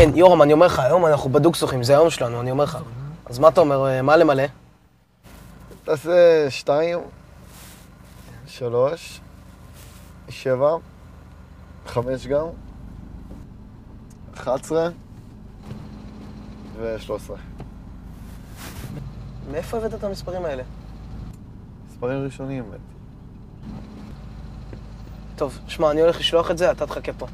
כן, יורם, אני אומר לך, היום אנחנו בדוקסוכים, זה היום שלנו, אני אומר לך. אז מה אתה אומר, מה למלא? תעשה 2, 3, 7, 5 גם, 11 ו-13. מאיפה הבאת את המספרים האלה? מספרים ראשונים. טוב, שמע, אני הולך לשלוח את זה, אתה תחכה פה.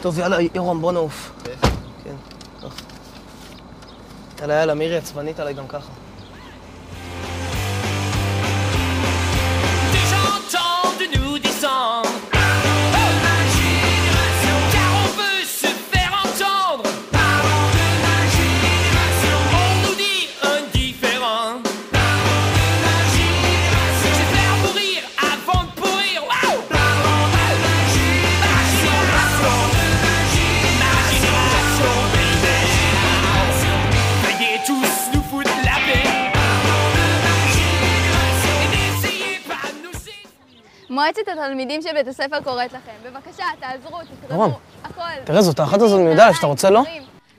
טוב, יאללה, יורם, בוא נעוף. כן, טוב. יאללה, מירי עצבנית עליי גם ככה. מועצת התלמידים של בית הספר קוראת לכם. בבקשה, תעזרו, תקרבו, הכל. תראה, זאת האחת הזאת מיודע, שאתה רוצה, לא?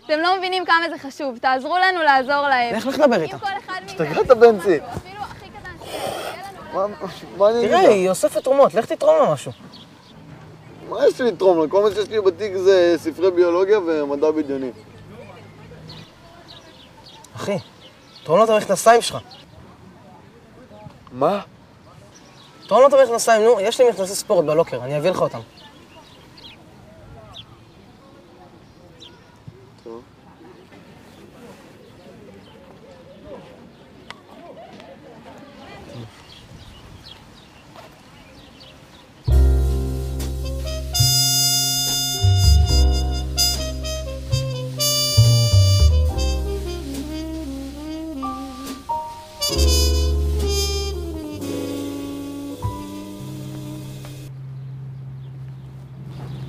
אתם לא מבינים כמה זה חשוב, תעזרו לנו לעזור להם. לך לדבר איתה. אם כל אחד מאיתנו... שתקרא את הבנצי. אפילו הכי קטן שיהיה לנו... מה אני אגיד תראה, לה? היא אוספת תרומות, לך תתרום לה משהו. מה יש לי לתרום לה? כל מה שיש לי בתיק זה ספרי ביולוגיה ומדע בדיוני. אחי, תרום לה את המכנסיים שלך. מה? תרום לה את המכנסיים, נו, יש לי מכנסי ספורט בלוקר, אני אביא לך אותם. טוב.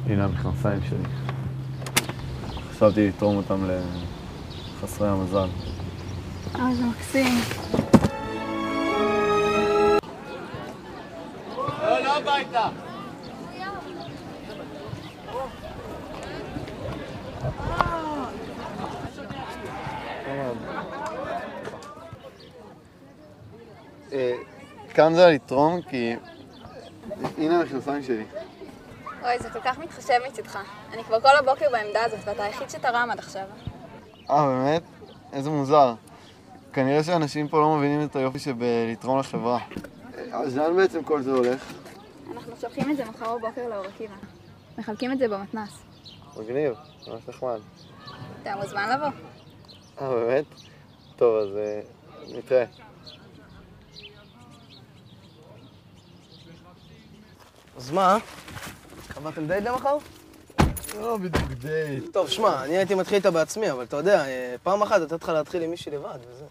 הנה המכנסיים שלי. חשבתי לתרום אותם לחסרי המזל. זה מקסים. לא הביתה. כאן זה לתרום כי... הנה המכנסיים שלי. אוי, זה כל כך מתחשב מצדך. אני כבר כל הבוקר בעמדה הזאת, ואתה היחיד שתרם עד עכשיו. באמת? איזה מוזר. כנראה שאנשים פה לא מבינים את היופי שבלתרום לחברה. אז לאן בעצם כל זה הולך? אנחנו שולחים את זה מחר בבוקר לאור עקיבא. מחלקים את זה במתנ"ס. מגניב, ממש נחמד. אתה מוזמן לבוא. באמת? טוב, אז נתראה. אז מה? קבעתם דייט למחר? לא בדיוק דייט. טוב, שמע, אני הייתי מתחיל איתה בעצמי, אבל אתה יודע, פעם אחת נתת לך להתחיל עם מישהי לבד וזה.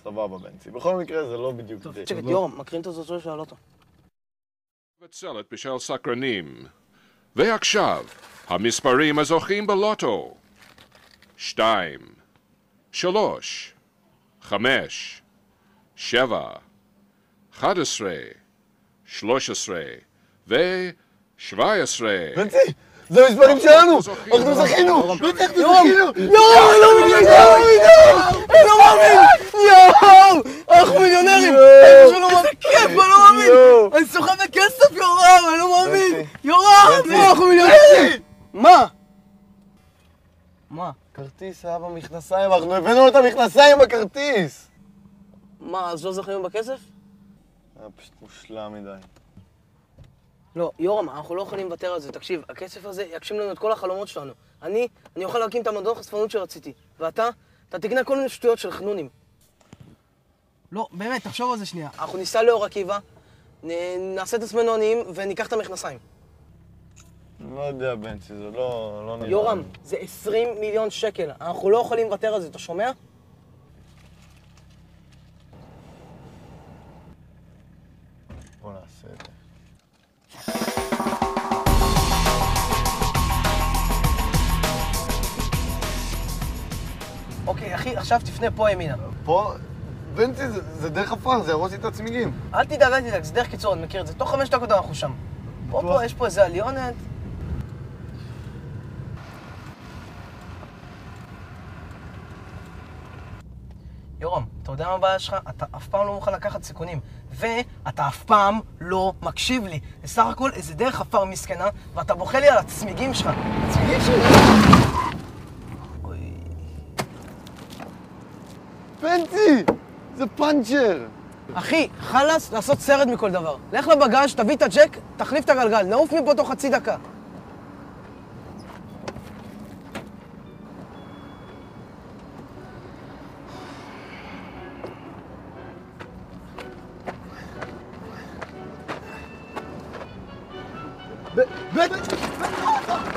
סבבה, בנצי. בכל מקרה זה לא בדיוק דייט. שקט, יורם, מקרין את הזו ששאל אותו. וצלת בשל סקרנים. ועכשיו, המספרים הזוכים בלוטו. 2, 3, 5, 7, 11, 13 ו-17. בנצי! זה המספרים שלנו! אנחנו זכינו! בטח זכינו! יואו, לא מאמין! אני לא מאמין! יואו! אנחנו מיליונרים! איזה כיף, אני לא מאמין! אני סוחב בכסף, יורם! אני לא מאמין! יורם! אנחנו מיליונרים! מה? מה? כרטיס היה במכנסיים, אנחנו הבאנו לו את המכנסיים בכרטיס! מה, אז לא זכינו בכסף? היה פשוט מושלם מדי. לא, יורם, אנחנו לא יכולים לוותר על זה. תקשיב, הכסף הזה יגשים לנו את כל החלומות שלנו. אני אוכל להקים את המדור חשפנות שרציתי. ואתה תקנה כל מיני שטויות של חנונים. לא, באמת, תחשוב על זה שנייה. אנחנו ניסע לאור עקיבא, נעשה את עצמנו עניים וניקח את המכנסיים. לא יודע, בנצי, זה לא נראה. יורם, זה 20 מיליון שקל. אנחנו לא יכולים לוותר על זה, אתה שומע? בוא נעשה את זה. אוקיי, עכשיו תפנה פה ימינה. פה? בנצי, זה דרך עפר, זה ירוס לי את הצמיגים. אל תדאג, זה דרך קיצור, אני מכיר את זה. תוך 5 דקות אנחנו שם. פה, יש פה איזה עליונת. יורם, אתה יודע מה הבעיה שלך? אתה אף פעם לא מוכן לקחת סיכונים. ואתה אף פעם לא מקשיב לי. בסך הכל איזה דרך עפר מסכנה, ואתה בוכה לי על הצמיגים שלך. הצמיגים שלי! אוי... בנצי! זה פאנצ'ר! אחי, חלאס לעשות סרט מכל דבר. לך לבגאז', תביא את הג'ק, תחליף את הגלגל. נעוף מפה תוך חצי דקה.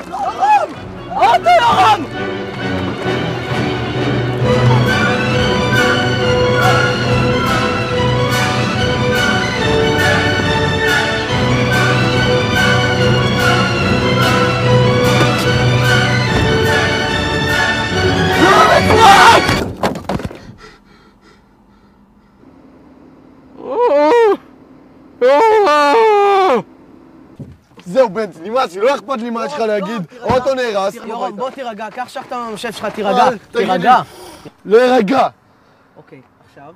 יורם! אוטו יורם! זהו בנצי, נמאס לי, לא אכפת לי מה יש לך להגיד. האוטו נהרס. יורם, בוא תירגע, קח שחטה מהמשב שלך, תירגע. לא ירגע. אוקיי, עכשיו,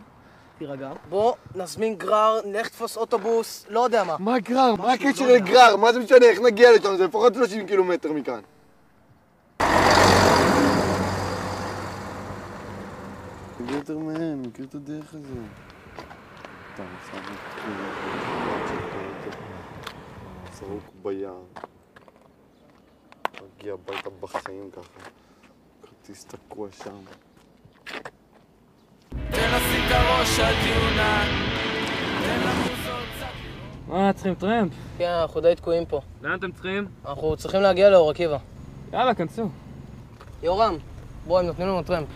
תירגע. בוא נזמין גרר, נלך תפוס אוטובוס, לא יודע מה. מה גרר? מה הקשר לגרר? מה זה משנה? איך נגיע לשם? זה לפחות 30 קילומטר מכאן. תגיע יותר מהר, מכיר את הדרך הזו. אתה זרוק ביער. מגיע הביתה בחיים ככה. כרטיס תקוע שם. תן לשים את הראש על דיונה. תן למוזות קצת. מה, צריכים טרמפ? כן, אנחנו די תקועים פה. לאן אתם צריכים? אנחנו צריכים להגיע לאור עקיבא. יאללה, כנסו. יורם, בוא, הם נותנים לנו טרמפ.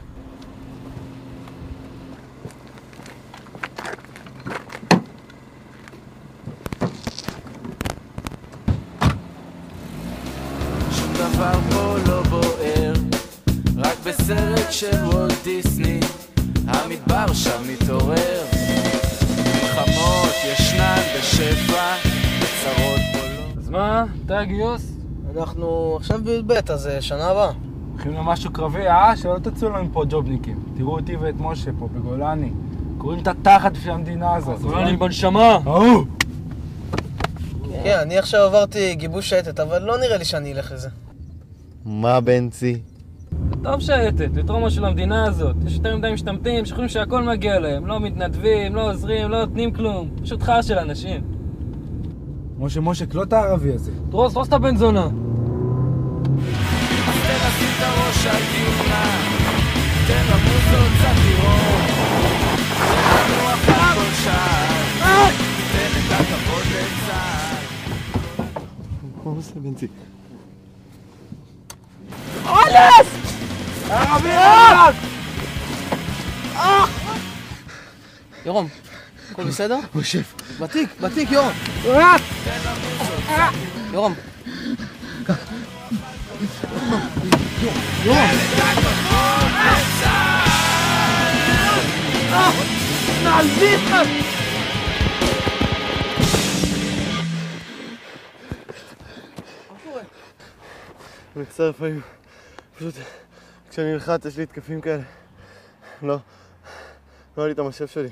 שום דבר פה לא בוער, רק בסרט של וולט דיסני המדבר שם מתעורר. מלחמות ישנן בשפע, בצרות פה לא. אז מה? אתה הגיוס? אנחנו עכשיו בי"ב, אז שנה הבאה. הולכים למשהו קרבי, שלא תצאו לנו פה ג'ובניקים. תראו אותי ואת משה פה, בגולני. קוראים את התחת בשביל המדינה הזאת. גולני בנשמה! כן, אני עכשיו עברתי גיבוש שייטת, אבל לא נראה לי שאני אלך לזה. מה בנצי? טוב שייטת, לתרום משהו למדינה הזאת. יש יותר מדי משתמטים, שחושבים שהכל מגיע להם. לא מתנדבים, לא עוזרים, לא נותנים כלום. פשוט חרא של אנשים. משה, לא את הערבי הזה. דרוס את הבן זונה. אז תן לשים את הראש על דיונה. תן למוזות קצת לראות. תן לנו אחת כל שעה. תן את הכבוד לצה"ל. מה עושה בנצי? אולס! ערבי! יורם, הכל בסדר? מושף. בתיק, יורם. יורם. נעזיך! מצטרף היו. פשוט כשאני נלחץ יש לי התקפים כאלה. לא היה לי את המשב שלי.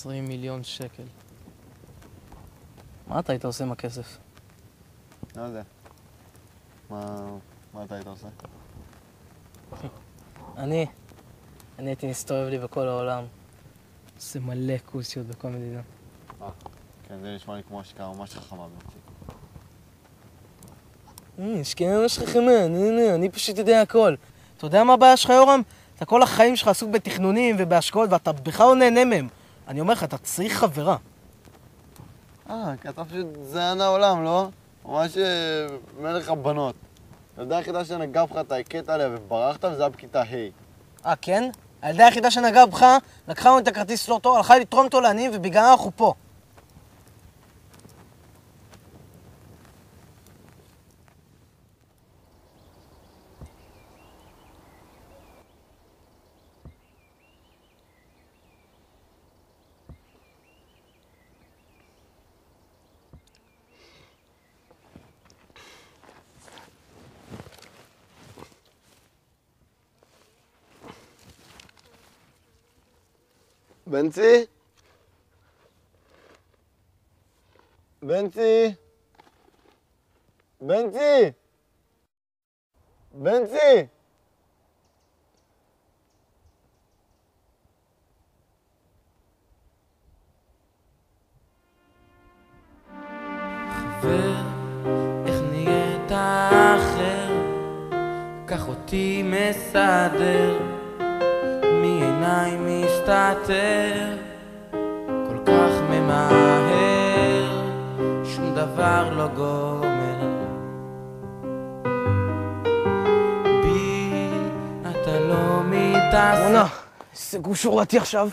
$20 מיליון. מה אתה היית עושה עם הכסף? לא יודע. מה אתה היית עושה? אני הייתי מסתובב לי בכל העולם. עושה מלא כוסיות בכל מדינה. כן, זה נשמע לי כמו השקעה ממש חכמה בנצי. השקעה ממש חכמה, אני פשוט יודע הכל. אתה יודע מה הבעיה שלך, יורם? אתה כל החיים שלך עסוק בתכנונים ובהשקעות ואתה בכלל לא נהנה מהם. אני אומר לך, אתה צריך חברה. כתב שזיין העולם, לא? ממש מלך הבנות. הילדה היחידה שנגע בך, אתה הכית עליה וברחת, וזה היה בכיתה ה'. כן? הילדה היחידה שנגעה בך, לקחה לנו את הכרטיס לוטו, הלכה לתרום אותו לעניים, ובגלל אנחנו פה. בנצי? בנצי? בנצי? בנצי? חבר, איך נהיית אחר? קח אותי מסדר, מעיניי מסתתר, כל כך ממהר, שום דבר לא גומר. בי אתה לא מתעסק. רונה, איזה גוש הורדתי עכשיו.